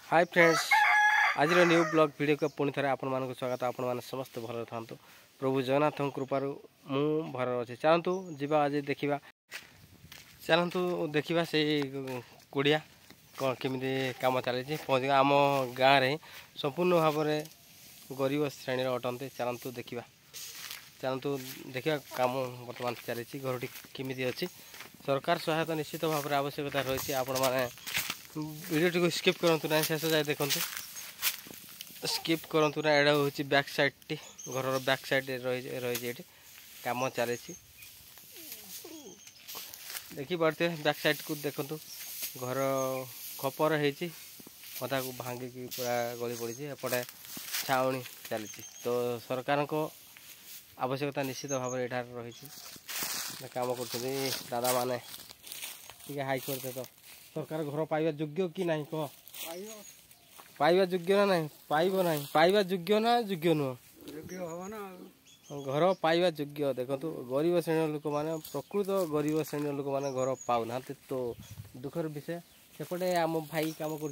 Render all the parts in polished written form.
Hi friends, आज new blog video को पुणी थे आपण मान स्वागत। आपण मैंने समस्त भल था प्रभु जगन्नाथ कृपार मु भर अच्छे। चलतु जा आज देखा चलतु देखा से कुड़िया कौन केमी कम चली पहुँच आम गाँव में संपूर्ण भाव में गरीब श्रेणी अटंते। चलतु देखा कम बर्तमान चली घर केमी अच्छी सरकार सहायता निश्चित भाव में आवश्यकता रही। आपण मैंने वीडियो को स्किप करूँ ना, शेष जाए देखु स्किप करूँ ना। एड़ा हूँ बैक साइड टी घर बैक साइड रही कम चली देखी पारे। बैक साइड को देखु घर खपर होता को भांगिकी पूरा गली पड़ी एपटे छाउनी चली। तो सरकार को आवश्यकता निश्चित भाव में यहाँ रही कम कर दादा माने हाई करते। तो सरकार घर पाइबा योग्य कि नहीं कह पाइबा योग्य ना नहीं पाइब ना पाइबा योग्य ना योग्य नुह घर पाइबा योग्य। देखो गरीब श्रेणी लोक मैंने प्रकृत गरीब श्रेणी लोक मैंने घर पाऊना। तो दुखर विषय सेपटे आम भाई कम कर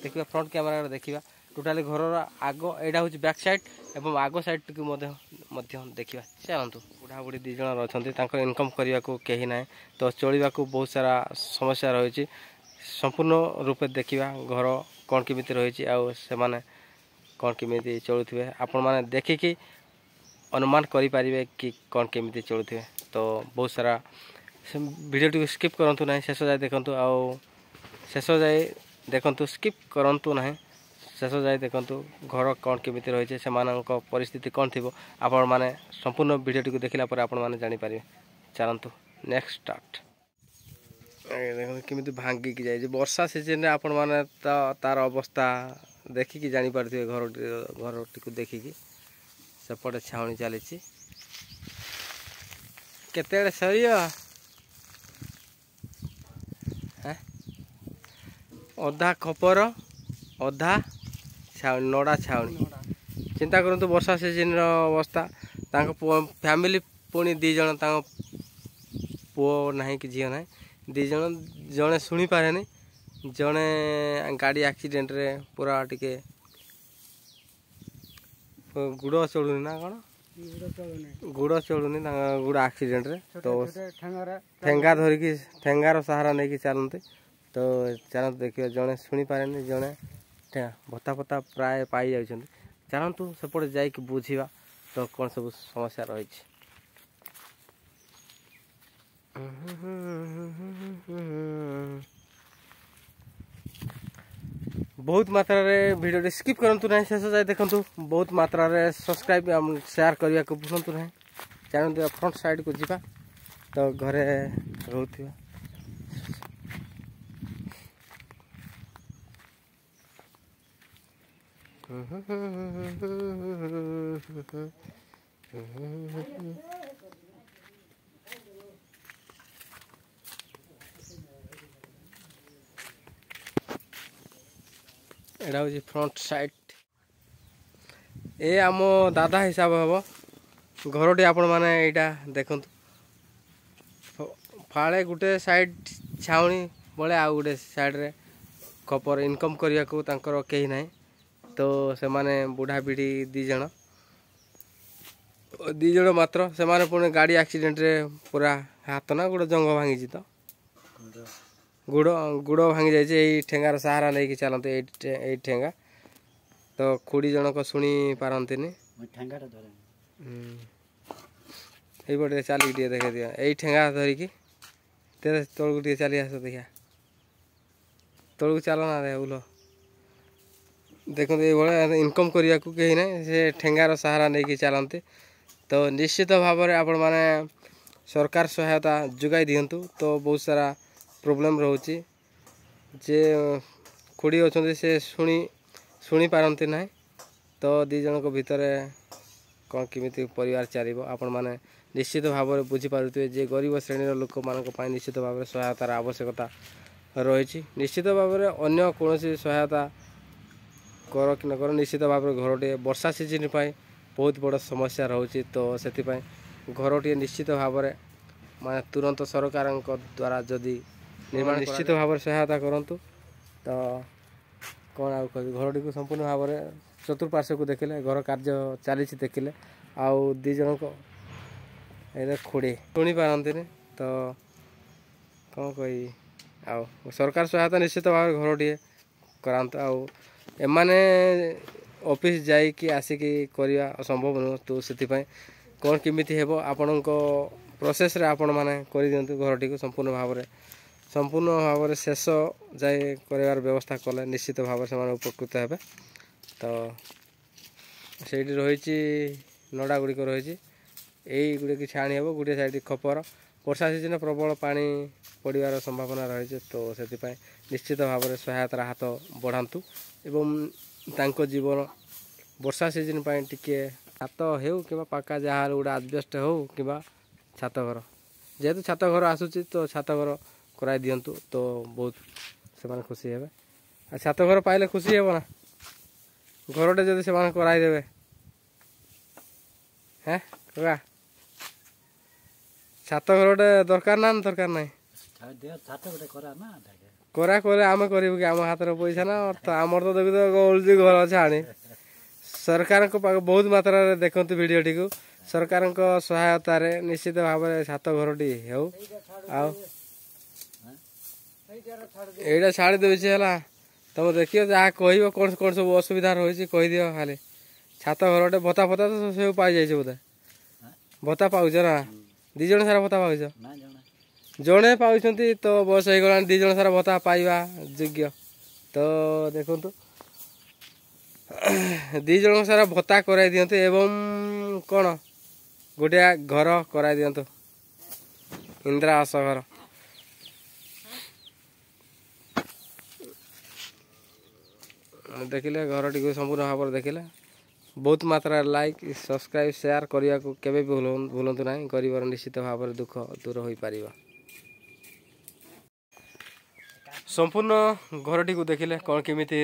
देखा फ्रंट कैमेरा देखा टोटाली घर आग यहाँ हूँ बैक साइड एवं आग साइड को देखा। चलतु बुढ़ा बुढ़ी दी जन अच्छा इनकम करने को कहीं ना। तो चलने को बहुत सारा समस्या रही। संपूर्ण रूपे देखा घर कौन केमी रही से कौन केमी चलुवे आपण मैंने देखिकी अनुमान करें कि कौन केमी चलुवे। तो बहुत सारा वीडियो टी स्किप करूँ ना, शेष जाए देखु शेष जाए देखु स्किप करूँ ना, शेष जाए देखु घर कौन केमी रही से परिस्थिति कौन थी आपण मैंने संपूर्ण वीडियो टी देखला आपण मैंने जानीपारे। चलतु नेक्स्ट स्टार्ट। देखो केमी भांगिकी जाए वर्षा सीजन में आपण मैंने तार अवस्था देखिकी जानीपारे। घर टी देखिकी सेपटे छाउनी चली केते सर अधा खपर अधा छाउनी नड़ा छाउनी। चिंता करूँ वर्षा सीजन अवस्था फैमिली पुणी दी जन पुओ ना कि झील ना दी जन जड़े शुणी पारे जड़े गाड़ी एक्सीडेंट रे पूरा टिके गुड़ चलुनी ना कौन गुड़ चलुनी गुड़ एक्सीडेंट रे। तो ठेंगा धरिकी ठेंगार सहारा नहीं कि चलते। तो चलते देखिए जड़े शुणी पारे जड़े भत्ता फत्ता प्राय पाई जा। चलतु सेपटे जाइक बुझा तो कौन सब समस्या रही। बहुत मात्रा रे वीडियो स्किप करूँ ना, शेष जाए देखु बहुत मात्रा रे सब्सक्राइब शेयर करने को भूलु ना। चलते फ्रंट साइड को जीवा तो घरे रोथिबा एटा हूँ फ्रंट साइड। ए आम दादा हिसाब हम घरटी आपण मैंने यहाँ देखु फाड़े गोटे साइड छाउनी बड़े आ गोटे साइड रे खपर इनकम करने को कहीं ना। तो से माने बुढ़ा पीढ़ी दी जन मात्र से माने पुणे गाड़ी एक्सीडेंट रे पूरा हाथ ना गोटे जंग भांगी। तो गुड़ गुड़ भांगी जाइए ठेंगार सहारा नहीं कि चलते यही ठेंगा। तो खुड़ी जनक शुणी पारती ये चलिए टे देखे दिया यही ठेंगा धरिकी तलू टे चली आस देखा तलू चल ना रे उल देखो ये इनकम करने को कहीं ना से ठेंगार सहारा नहीं कि चलते। तो निश्चित भाव में आपण मैंने सरकार सहायता जोगाई दिंतु। तो बहुत सारा प्रोब्लेम रोचे जे खुड़ी अच्छा से शुणी पारती ना। तो दी जन को भितर कौन केमी परिवार चलो आपण मैंने निश्चित भाव में बुझीपे जे गरीब श्रेणी लोक मान निश्चित भाव में सहायतार आवश्यकता रही। निश्चित भाव में अन्य कौन सहायता कर कि न कर निश्चित भाव में घरटे वर्षा सीजन बहुत बड़ समस्या रोचे। तो से घरटे निश्चित भाव में माने तुरंत सरकार द्वारा जदि निर्माण निश्चित भाव में सहायता करूँ। तो କ'ଣ ଆଉ କହିବି, ଘରଟିକୁ ସମ୍ପୂର୍ଣ୍ଣ ଭାବରେ ଚତୁଃପାର୍ଶ୍ୱକୁ ଦେଖିଲେ, ଘର କାର୍ଯ୍ୟ ଚାଲିଛି ଦେଖିଲେ, ଆଉ ଦୁଇ ଜଣଙ୍କ ଏଇଟା ଖୁଡ଼ି ଶୁଣିପାରନ୍ତିନି ତ କ'ଣ କହିବି। ଆଉ ସରକାର ସହାୟତା ନିଶ୍ଚିତ ଭାବରେ ଘରଟିଏ କରାନ୍ତୁ। ଆଉ ଏମାନେ ଅଫିସ୍ ଯାଇକି ଆସିକି କରିବା ଅସମ୍ଭବ ନୁହଁ, ତ ସେଥିପାଇଁ କ'ଣ କେମିତି ହେବ ଆପଣଙ୍କ ପ୍ରୋସେସ୍ରେ ଆପଣମାନେ କରିଦିଅନ୍ତୁ ଘରଟିକୁ ସମ୍ପୂର୍ଣ୍ଣ ଭାବରେ ଶେଷ ଯାଏ କରିବାର ବ୍ୟବସ୍ଥା କଲେ ନିଶ୍ଚିତ ଭାବରେ ସେମାନେ ଉପକୃତ ହେବେ। ତ ସେଇଠି ରହିଛି ନଡ଼ା ଗୁଡ଼ିକ ରହିଛି, ଏଇଗୁଡ଼ିକ କିଛି ଆଣି ହେବ। ଗୋଟିଏ ସାଇଡ଼୍ ଖପର, ବର୍ଷା ସିଜନରେ ପ୍ରବଳ ପାଣି ପଡ଼ିବାର ସମ୍ଭାବନା ରହିଛି, ତ ସେଥିପାଇଁ ନିଶ୍ଚିତ ଭାବରେ ସହାୟତାର ହାତ ବଢ଼ାନ୍ତୁ ଏବଂ ତାଙ୍କ ଜୀବନ ବର୍ଷା ସିଜନ୍ ପାଇଁ ଟିକିଏ ଛାତ ହେଉ କିମ୍ବା ପାକା ଯାହା ହେଲେ ଗୋଟେ ଆଜବେଷ୍ଟ ହେଉ କିମ୍ବା ଛାତ ଘର, ଯେହେତୁ ଛାତ ଘର ଆସୁଛି ତ ଛାତ ଘର କରାଇ ଦିଅନ୍ତୁ, ତ ବହୁତ ସେମାନେ ଖୁସି ହେବେ। ଆଉ ଛାତ ଘର ପାଇଲେ ଖୁସି ହେବ ନା, ଘରଟେ ଯଦି ସେମାନେ କରାଇଦେବେ। ହେଁ କକା, ଛାତ ଘରଟେ ଦରକାର ନା ଦରକାର ନାହିଁ? କରା କଲେ ଆମେ କରିବୁ କି, ଆମ ହାତରେ ପଇସା ନା ଅର୍ଥ? ଆମର ତ ଦେଖୁଛ ଗଳୁଛି ଘର ଛାଣି। ସରକାରଙ୍କ ପାଖ ବହୁତ ମାତ୍ରାରେ ଦେଖନ୍ତୁ ଭିଡ଼ିଓଟିକୁ, ସରକାରଙ୍କ ସହାୟତାରେ ନିଶ୍ଚିତ ଭାବରେ ଛାତ ଘରଟି ହେଉ। ଆଉ ଏଇଟା ଛାଡ଼ି ଦେଉଛି ହେଲା, ତମେ ଦେଖିବ ଯାହା କହିବ କ'ଣ କ'ଣ ସବୁ ଅସୁବିଧା ରହିଛି କହିଦିଅ। ଖାଲି ଛାତ ଘରଟେ ଭତ୍ତା ଫତା ତ ସବୁ ପାଇଯାଇଛି ବୋଧେ? ଭତ୍ତା ପାଉଛ ନା? 2 ଜଣ ସାରା ଭତ୍ତା ପାଉଛ? ଜଣେ ପାଉଛନ୍ତି ତ ବୟସ ହେଇଗଲାଣି, 2 ଜଣ ସାରା ଭତ୍ତା ପାଇବା ଯୋଗ୍ୟ। ତ ଦେଖନ୍ତୁ 2 ଜଣଙ୍କ ସାରା ଭତ୍ତା କରାଇ ଦିଅନ୍ତୁ ଏବଂ କ'ଣ ଗୋଟିଏ ଘର କରାଇ ଦିଅନ୍ତୁ, ଇନ୍ଦିରା ଆବାସ ଘର। ଦେଖିଲେ ଘରଟିକୁ ସମ୍ପୂର୍ଣ୍ଣ ଭାବରେ ଦେଖିଲେ, ବହୁତ ମାତ୍ରାରେ ଲାଇକ୍, ସବସ୍କ୍ରାଇବ୍, ସେୟାର କରିବାକୁ କେବେ ବି ଭୁଲନ୍ତୁ ନାହିଁ। ଗରିବର ନିଶ୍ଚିତ ଭାବରେ ଦୁଃଖ ଦୂର ହୋଇପାରିବ। ସମ୍ପୂର୍ଣ୍ଣ ଘରଟିକୁ ଦେଖିଲେ କ'ଣ କେମିତି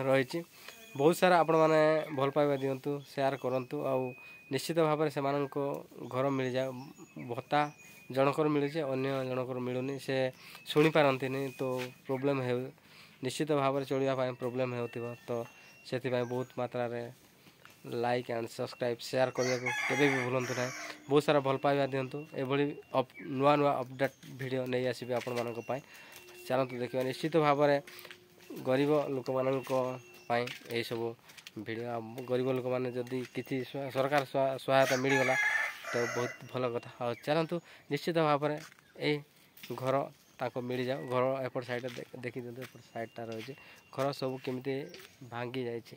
ରହିଛି, ବହୁତ ସାରା ଆପଣମାନେ ଭଲ ପାଇବା ଦିଅନ୍ତୁ, ସେୟାର କରନ୍ତୁ। ଆଉ ନିଶ୍ଚିତ ଭାବରେ ସେମାନଙ୍କ ଘର ମିଳିଯାଉ। ଭତ୍ତା ଜଣଙ୍କର ମିଳୁଛି, ଅନ୍ୟ ଜଣଙ୍କର ମିଳୁନି, ସେ ଶୁଣିପାରନ୍ତିନି, ତ ପ୍ରୋବ୍ଲେମ୍ ହେଉ, ନିଶ୍ଚିତ ଭାବରେ ଚଳିବା ପାଇଁ ପ୍ରୋବ୍ଲେମ୍ ହେଉଥିବ। ତ ସେଥିପାଇଁ ବହୁତ ମାତ୍ରାରେ ଲାଇକ୍ ଆଣ୍ଡ ସବସ୍କ୍ରାଇବ୍, ସେୟାର କରିବାକୁ କେବେ ବି ଭୁଲନ୍ତୁ ନାହିଁ। ବହୁତ ସାରା ଭଲ ପାଇବା ଦିଅନ୍ତୁ। ଏଭଳି ନୂଆ ନୂଆ ଅପଡ଼େଟ୍ ଭିଡ଼ିଓ ନେଇ ଆସିବେ ଆପଣମାନଙ୍କ ପାଇଁ। ଚାଲନ୍ତୁ ଦେଖିବା ନିଶ୍ଚିତ ଭାବରେ ଗରିବ ଲୋକମାନଙ୍କ ପାଇଁ ଏହିସବୁ ଭିଡ଼ିଓ। ଗରିବ ଲୋକମାନେ ଯଦି କିଛି ସରକାର ସହାୟତା ମିଳିଗଲା ତ ବହୁତ ଭଲ କଥା। ଆଉ ଚାଲନ୍ତୁ ନିଶ୍ଚିତ ଭାବରେ ଏଇ ଘର ତାଙ୍କୁ ମିଳିଯାଉ। ଘର ଏପଟ ସାଇଡ଼୍ରେ ଦେଖିଦିଅନ୍ତୁ, ଏପଟ ସାଇଡ଼୍ଟା ରହିଛି ଘର ସବୁ କେମିତି ଭାଙ୍ଗି ଯାଇଛି।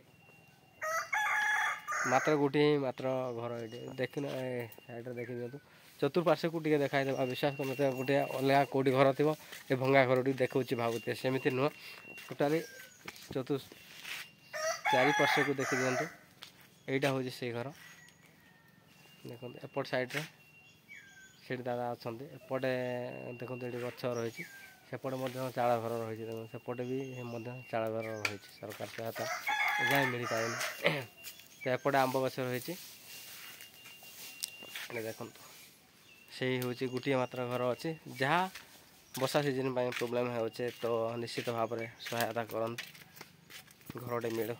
ମାତ୍ର ଗୋଟିଏ ହିଁ ମାତ୍ର ଘର ଏଇଠି ଦେଖିନ, ସାଇଡ଼୍ରେ ଦେଖିଦିଅନ୍ତୁ। ଚତୁଃପାର୍ଶ୍ୱକୁ ଟିକେ ଦେଖାଇଦେବା, ବିଶ୍ୱାସ କରନ୍ତୁ ଗୋଟିଏ ଅଲଗା କେଉଁଠି ଘର ଥିବ, ଏ ଭଙ୍ଗା ଘରଟି ଦେଖାଉଛି ଭାବୁଥିବେ, ସେମିତି ନୁହଁ। ଟୋଟାଲି ଚାରିପାର୍ଶ୍ୱକୁ ଦେଖିଦିଅନ୍ତୁ, ଏଇଟା ହେଉଛି ସେଇ ଘର। ଦେଖନ୍ତୁ ଏପଟ ସାଇଡ଼୍ରେ ସେଠି ଦାଦା ଅଛନ୍ତି, ଏପଟେ ଦେଖନ୍ତୁ ଏଠି ଗଛ ରହିଛି, ସେପଟେ ମଧ୍ୟ ଚାଳ ଘର ରହିଛି। ଦେଖନ୍ତୁ ସେପଟେ ବି ମଧ୍ୟ ଚାଳ ଘର ରହିଛି, ସରକାର ସହାୟତା ଯାଇ ମିଳିପାରିନି। ତ ଏପଟେ ଆମ୍ବ ଗଛ ରହିଛି, ଦେଖନ୍ତୁ ସେଇ ହେଉଛି ଗୋଟିଏ ମାତ୍ର ଘର ଅଛି, ଯାହା ବର୍ଷା ସିଜନ୍ ପାଇଁ ପ୍ରୋବ୍ଲେମ୍ ହେଉଛି। ତ ନିଶ୍ଚିତ ଭାବରେ ସହାୟତା କରନ୍ତୁ, ଘରଟେ ମିଳୁ।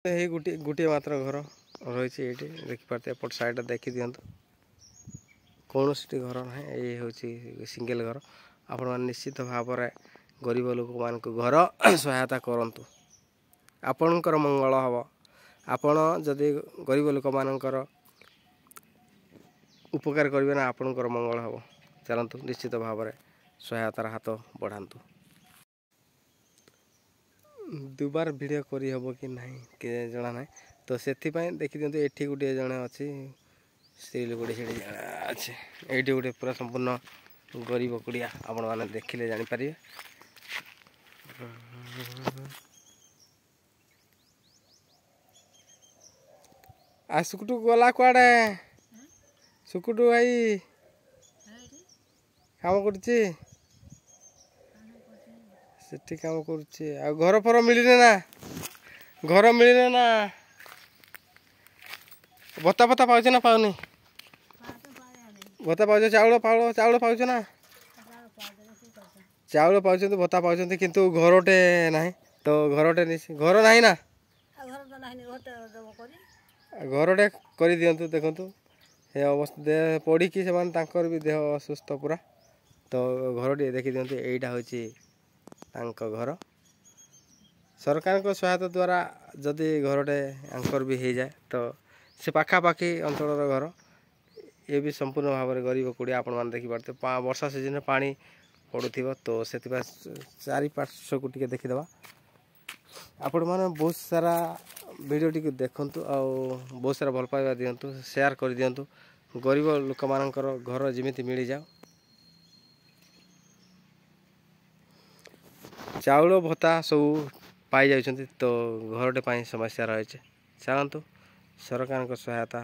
ଏହି ଗୋଟିଏ ମାତ୍ର ଘର ରହିଛି ଏଇଠି ଦେଖିପାରୁଥିବେ, ଏପଟ ସାଇଡ଼୍ରେ ଦେଖିଦିଅନ୍ତୁ, କୌଣସିଟି ଘର ନାହିଁ। ଏଇ ହେଉଛି ସିଙ୍ଗଲ୍ ଘର। ଆପଣମାନେ ନିଶ୍ଚିତ ଭାବରେ ଗରିବ ଲୋକମାନଙ୍କୁ ଘର ସହାୟତା କରନ୍ତୁ, ଆପଣଙ୍କର ମଙ୍ଗଳ ହେବ। ଆପଣ ଯଦି ଗରିବ ଲୋକମାନଙ୍କର ଉପକାର କରିବେ ନା, ଆପଣଙ୍କର ମଙ୍ଗଳ ହେବ। ଚାଲନ୍ତୁ ନିଶ୍ଚିତ ଭାବରେ ସହାୟତାର ହାତ ବଢ଼ାନ୍ତୁ। ଦୁବାର ଭିଡ଼ିଓ କରିହେବ କି ନାହିଁ କି ଜଣା ନାହିଁ, ତ ସେଥିପାଇଁ ଦେଖିଦିଅନ୍ତୁ। ଏଠି ଗୋଟିଏ ଜଣେ ଅଛି, ସ୍ତ୍ରୀ ଲୋକଟି ସେଠି ଅଛି, ଏଇଠି ଗୋଟେ ପୁରା ସମ୍ପୂର୍ଣ୍ଣ ଗରିବ କୁଡ଼ିଆ, ଆପଣମାନେ ଦେଖିଲେ ଜାଣିପାରିବେ। ଆଉ ସୁକୁଟୁ ଗଲା କୁଆଡ଼େ? ସୁକୁଟୁ ଭାଇ କାମ କରୁଛି, ସେଠି କାମ କରୁଛି। ଆଉ ଘର ଫର ମିଳିଲେ ନା, ଘର ମିଳିଲେ ନା? ଭତ୍ତା ଫତ୍ତା ପାଉଛ ନା ପାଉନି? ଭତ୍ତା ପାଉଛ, ଚାଉଳ ପାଉଛ ନା? ଚାଉଳ ପାଉଛନ୍ତି ଭତ୍ତା ପାଉଛନ୍ତି କିନ୍ତୁ ଘରଟେ ନାହିଁ ତ ଘରଟେ ଘର ନାହିଁ ନା ଘରଟେ କରିଦିଅନ୍ତୁ। ଦେଖନ୍ତୁ ଏ ଅବସ୍ଥା ପଡ଼ିକି ସେମାନେ ତାଙ୍କର ବି ଦେହ ଅସୁସ୍ଥ ପୁରା ତ ଘରଟିଏ ଦେଖିଦିଅନ୍ତୁ। ଏଇଟା ହେଉଛି ତାଙ୍କ ଘର। ସରକାରଙ୍କ ସହାୟତା ଦ୍ୱାରା ଯଦି ଘରଟେ ଆଙ୍କର ବି ହେଇଯାଏ ତ ସେ ପାଖାପାଖି ଅଞ୍ଚଳର ଘର ଏ ବି ସମ୍ପୂର୍ଣ୍ଣ ଭାବରେ ଗରିବ କୁଡ଼ିଆ ଆପଣମାନେ ଦେଖିପାରୁଥିବେ। ବର୍ଷା ସିଜନରେ ପାଣି ପଡ଼ୁଥିବ ତ ସେଥିପାଇଁ ଚାରିପାର୍ଶ୍ୱକୁ ଟିକେ ଦେଖିଦେବା। ଆପଣମାନେ ବହୁତ ସାରା ଭିଡ଼ିଓଟିକୁ ଦେଖନ୍ତୁ ଆଉ ବହୁତ ସାରା ଭଲ ପାଇବା ଦିଅନ୍ତୁ, ସେୟାର କରିଦିଅନ୍ତୁ। ଗରିବ ଲୋକମାନଙ୍କର ଘର ଯେମିତି ମିଳିଯାଉ। ଚାଉଳ ଭତ୍ତା ସବୁ ପାଇଯାଉଛନ୍ତି ତ ଘରଟେ ପାଇଁ ସମସ୍ୟା ରହିଛି। ଚାଲନ୍ତୁ ସରକାରଙ୍କ ସହାୟତା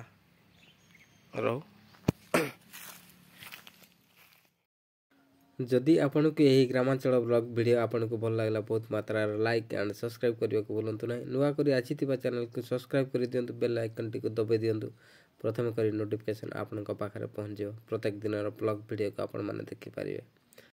ରହୁ। ଯଦି ଆପଣଙ୍କୁ ଏହି ଗ୍ରାମାଞ୍ଚଳ ବ୍ଲଗ୍ ଭିଡ଼ିଓ ଆପଣଙ୍କୁ ଭଲ ଲାଗିଲା ବହୁତ ମାତ୍ରାରେ ଲାଇକ୍ ଆଣ୍ଡ ସବସ୍କ୍ରାଇବ୍ କରିବାକୁ ଭୁଲନ୍ତୁ ନାହିଁ। ନୂଆ କରି ଆସିଥିବା ଚ୍ୟାନେଲକୁ ସବସ୍କ୍ରାଇବ୍ କରିଦିଅନ୍ତୁ, ବେଲ୍ ଆଇକନ୍ଟିକୁ ଦବାଇ ଦିଅନ୍ତୁ। ପ୍ରଥମେ କରି ନୋଟିଫିକେସନ୍ ଆପଣଙ୍କ ପାଖରେ ପହଞ୍ଚିବ। ପ୍ରତ୍ୟେକ ଦିନର ବ୍ଲଗ୍ ଭିଡ଼ିଓକୁ ଆପଣମାନେ ଦେଖିପାରିବେ।